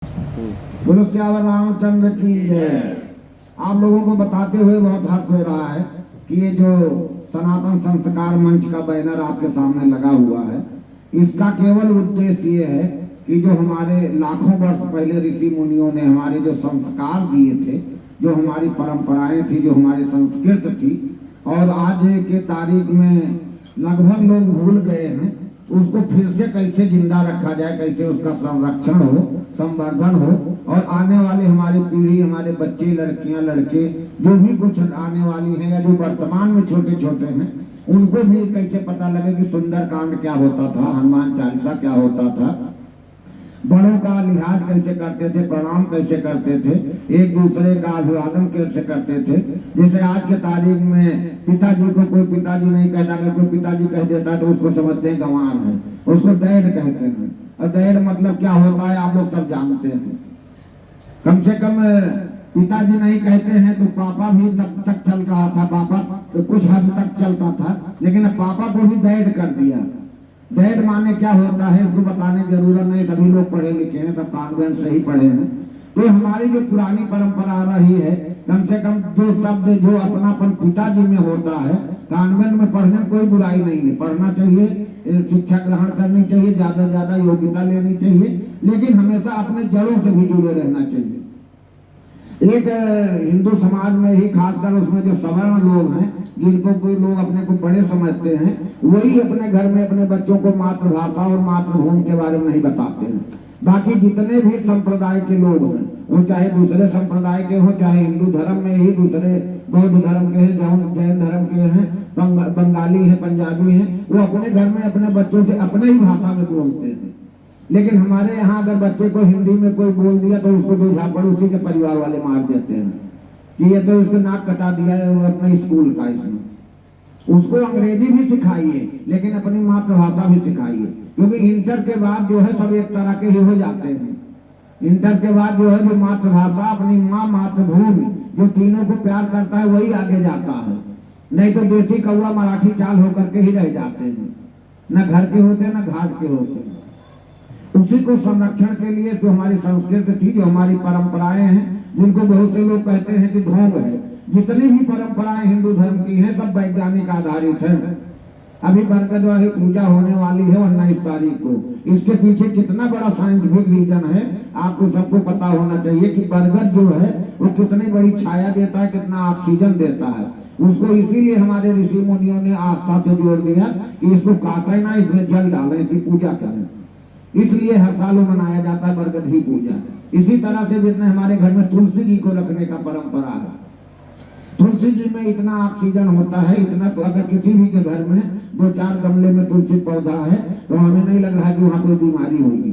बोलो श्यावर रामचंद्र की जय। आप लोगों को बताते हुए बहुत हर्ष हो रहा है कि ये जो सनातन संस्कार मंच का बैनर आपके सामने लगा हुआ है, इसका केवल उद्देश्य ये है कि जो हमारे लाखों वर्ष पहले ऋषि मुनियों ने हमारे जो संस्कार दिए थे, जो हमारी परंपराएं थी, जो हमारी संस्कृत थी, और आज के तारीख में लगभग लोग भूल गए हैं, उसको फिर से कैसे जिंदा रखा जाए, कैसे उसका संरक्षण हो, संवर्धन हो, और आने वाले हमारी पीढ़ी, हमारे बच्चे, लड़कियां, लड़के, जो भी कुछ आने वाली हैं या जो वर्तमान में छोटे छोटे हैं, उनको भी कैसे पता लगे कि सुंदर कांड क्या होता था, हनुमान चालीसा क्या होता था, बड़ों का लिहाज कैसे करते थे, प्रणाम कैसे करते थे, एक दूसरे का अभिवादन कैसे करते थे। जैसे आज के तारीख में पिताजी को कोई पिताजी नहीं कहता, अगर कोई पिताजी कह देता है तो उसको समझते हैं गंवार है, उसको डैड कहते हैं। और डैड मतलब क्या होता है आप लोग सब जानते हैं। कम से कम पिताजी नहीं कहते हैं तो पापा भी तब तक चल रहा था, पापा तो कुछ हद तक चलता था, लेकिन पापा को भी डैड कर दिया। डैड माने क्या होता है इसको बताने की जरूरत नहीं, सभी लोग पढ़े लिखे हैं, सब कॉन्वेंट से ही पढ़े हैं। तो हमारी जो पुरानी परंपरा आ रही है, कम से कम जो शब्द जो अपनापन पिताजी में होता है, कॉन्वेंट में पढ़ने में कोई बुराई नहीं है, पढ़ना चाहिए, शिक्षा ग्रहण करनी चाहिए, ज्यादा से ज्यादा योग्यता लेनी चाहिए, लेकिन हमेशा अपने जड़ों से भी जुड़े रहना चाहिए। एक हिंदू समाज में ही खासकर उसमें जो सवर्ण लोग हैं, जिनको कोई लोग अपने को बड़े समझते हैं, वही अपने घर में अपने बच्चों को मातृभाषा और मातृभूमि के बारे में नहीं बताते हैं। बाकी जितने भी संप्रदाय के लोग हैं, वो चाहे दूसरे संप्रदाय के हों, चाहे हिंदू धर्म में ही दूसरे बौद्ध धर्म के हैं, जैन धर्म के हैं, बंगाली हैं, पंजाबी हैं, वो अपने घर में अपने बच्चों से अपने ही भाषा में बोलते हैं। लेकिन हमारे यहाँ अगर बच्चे को हिंदी में कोई बोल दिया तो उसको दो झापड़ उसी के परिवार वाले मार देते हैं कि ये तो उसको नाक कटा दिया है अपने स्कूल का। इसमें उसको अंग्रेजी भी सिखाइए, लेकिन अपनी मातृभाषा भी सिखाइए, क्योंकि इंटर के बाद जो है सब एक तरह के ही हो जाते हैं। इंटर के बाद जो है जो मातृभाषा, अपनी माँ, मातृभूमि, जो तीनों को प्यार करता है वही आगे जाता है, नहीं तो देसी कौवा मराठी चाल होकर के ही रह जाते हैं, न घर के होते न घाट के होते। उसी को संरक्षण के लिए जो हमारी संस्कृति थी, जो हमारी परंपराएं हैं, जिनको बहुत से लोग कहते हैं कि ढोंग है, जितनी भी परंपराएं हिंदू धर्म की हैं सब वैज्ञानिक आधारित हैं। अभी बरगद वाली पूजा होने वाली है 19 तारीख को, इसके पीछे कितना बड़ा साइंटिफिक रीजन है आपको सबको पता होना चाहिए कि बरगद जो है वो कितनी बड़ी छाया देता है, कितना ऑक्सीजन देता है। उसको इसीलिए हमारे ऋषि मुनियों ने आस्था से जोड़ दिया कि इसको काटे ना, इसमें जल डालें, इसकी पूजा करें, इसलिए हर साल मनाया जाता है बरगद ही पूजा। इसी तरह से जितने हमारे घर में तुलसी जी को रखने का परंपरा है, तुलसी जी में इतना ऑक्सीजन होता है, इतना, तो अगर किसी भी के घर में 2-4 गमले में तुलसी पौधा है तो हमें नहीं लग रहा है कि वहाँ कोई बीमारी होगी।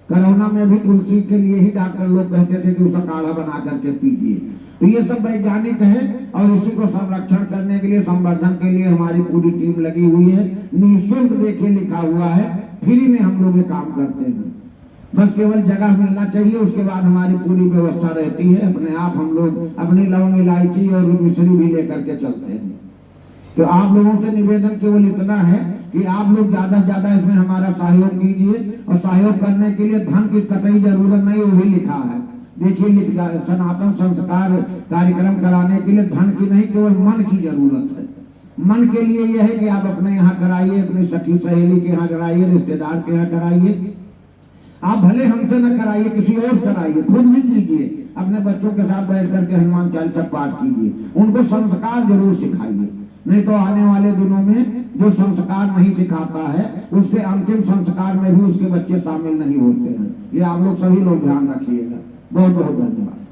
कोरोना में भी तुलसी के लिए ही डॉक्टर लोग कहते थे कि उसका काढ़ा बना करके पीजिए। तो ये सब वैज्ञानिक है, और इसी को संरक्षण करने के लिए, संवर्धन के लिए हमारी पूरी टीम लगी हुई है। निःशुल्क देखिए लिखा हुआ है, फ्री में हम लोग ये काम करते हैं, बस केवल जगह मिलना चाहिए, उसके बाद हमारी पूरी व्यवस्था रहती है। अपने आप हम लोग अपनी लौंग, इलायची और मिश्री भी लेकर के चलते हैं। तो आप लोगों से निवेदन केवल इतना है कि आप लोग ज्यादा से ज्यादा इसमें हमारा सहयोग कीजिए, और सहयोग करने के लिए धन की कतई जरूरत नहीं, वो भी लिखा है, देखिए सनातन संस्कार कार्यक्रम कराने के लिए धन की नहीं, केवल मन की जरूरत है। मन के लिए यह है कि आप अपने यहाँ कराइए, अपनी सखी सहेली के यहाँ कराइए, रिश्तेदार के यहाँ कराइए, आप भले हमसे न कराइए, किसी और कराइए, खुद भी कीजिए, अपने बच्चों के साथ बैठ करके हनुमान चालीसा पाठ कीजिए, उनको संस्कार जरूर सिखाइए। नहीं तो आने वाले दिनों में जो संस्कार नहीं सिखाता है, उसके अंतिम संस्कार में भी उसके बच्चे शामिल नहीं होते हैं। ये आप लोग सभी लोग ध्यान रखिएगा। बहुत बहुत धन्यवाद।